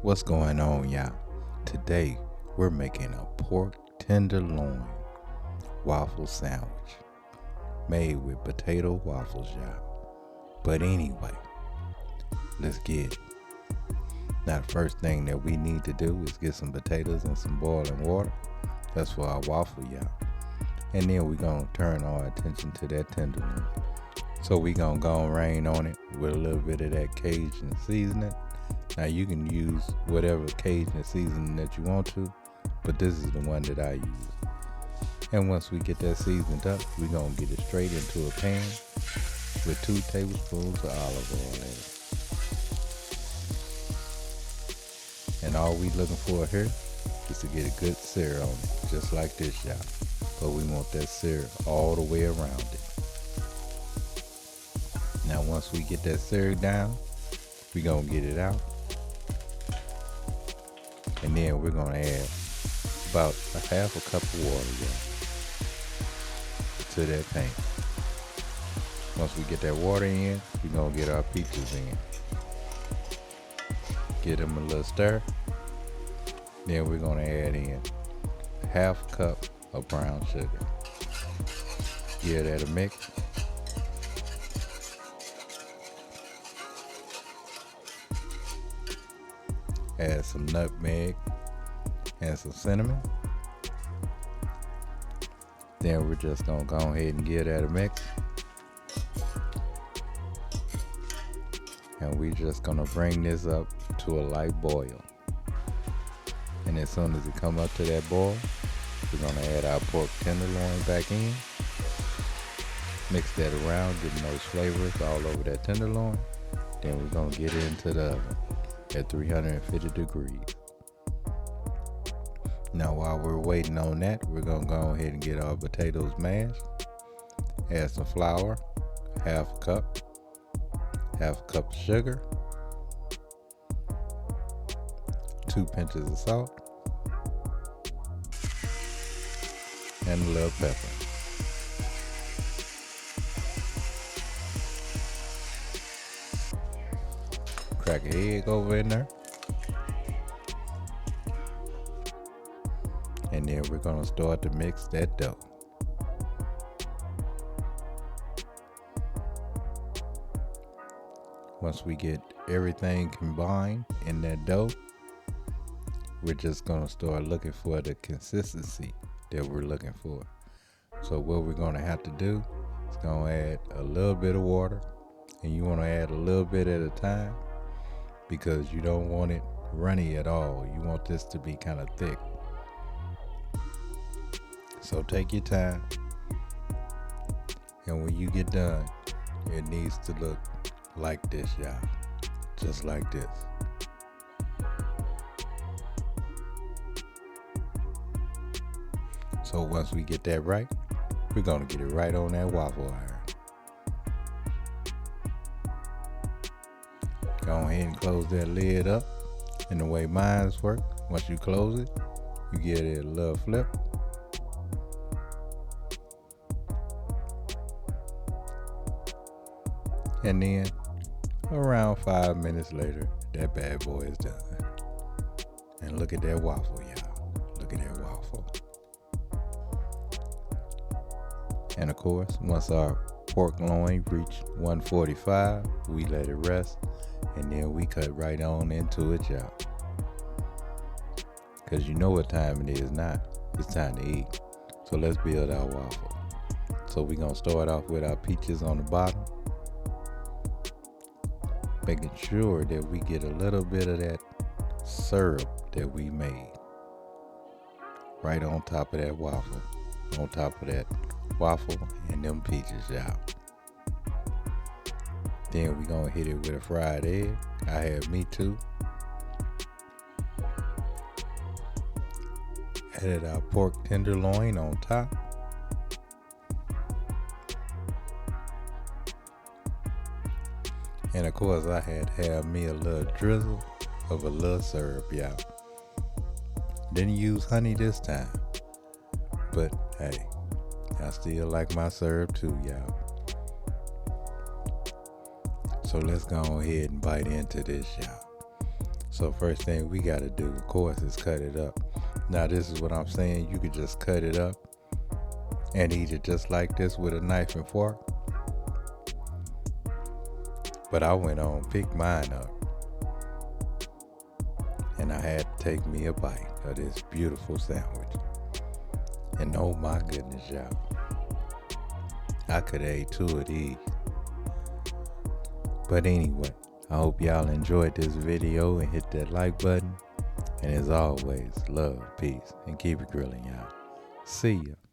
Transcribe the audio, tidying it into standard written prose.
What's going on, y'all? Today we're making a pork tenderloin waffle sandwich made with potato waffles, y'all. But anyway, let's get it. Now, the first thing that we need to do is get some potatoes and some boiling water. That's for our waffle, y'all. And then we're gonna turn our attention to that tenderloin. So we're gonna go and rain on it with a little bit of that Cajun seasoning. Now you can use whatever Cajun seasoning that you want to, but this is the one that I use. And once we get that seasoned up, we're gonna get it straight into a pan with 2 tablespoons of olive oil in it. And all we looking for here is to get a good sear on it, just like this, y'all. But we want that sear all the way around it. Now once we get that sear down, we're gonna get it out. And then we're gonna add about a half a cup of water, y'all, to that pan. Once we get that water in, we're gonna get our peaches in. Get them a little stir. Then we're gonna add in half a cup of brown sugar. Give that a mix. Add some nutmeg and some cinnamon. Then we're just gonna go ahead and give that a mix. And we're just gonna bring this up to a light boil. And as soon as it come up to that boil, we're gonna add our pork tenderloin back in. Mix that around, getting those flavors all over that tenderloin. Then we're gonna get it into the oven at 350 degrees. Now while we're waiting on that, we're gonna go ahead and get our potatoes mashed. Add some flour, half a cup of sugar, 2 pinches of salt, and a little pepper. Crack an egg over in there. And then we're gonna start to mix that dough. Once we get everything combined in that dough, we're just gonna start looking for the consistency that we're looking for. So what we're gonna have to do is gonna add a little bit of water, and you wanna add a little bit at a time because you don't want it runny at all. You want this to be kind of thick. So take your time, and when you get done, it needs to look like this, y'all. Just like this. So once we get that right, we're gonna get it right on that waffle iron. Go ahead and close that lid up. And the way mine's work, once you close it, you give it a little flip. And then around 5 minutes later, that bad boy is done. And look at that waffle, y'all. Look at that waffle. And of course, once our pork loin reach 145, we let it rest. And then we cut right on into it, y'all. Cause you know what time it is now. It's time to eat. So let's build our waffle. So we're gonna start off with our peaches on the bottom. Making sure that we get a little bit of that syrup that we made right on top of that waffle. On top of that waffle and them peaches, y'all. Then we're gonna hit it with a fried egg. I have me too. Added our pork tenderloin on top. And of course I had to have me a little drizzle of a little syrup, y'all. Didn't use honey this time. But hey, I still like my syrup too, y'all. So let's go ahead and bite into this, y'all. So first thing we gotta do, of course, is cut it up. Now this is what I'm saying. You could just cut it up and eat it just like this with a knife and fork. But I went on, picked mine up, and I had to take me a bite of this beautiful sandwich. And oh my goodness, y'all, I could have ate 2 of these. But anyway, I hope y'all enjoyed this video and hit that like button. And as always, love, peace, and keep it grilling, y'all. See ya.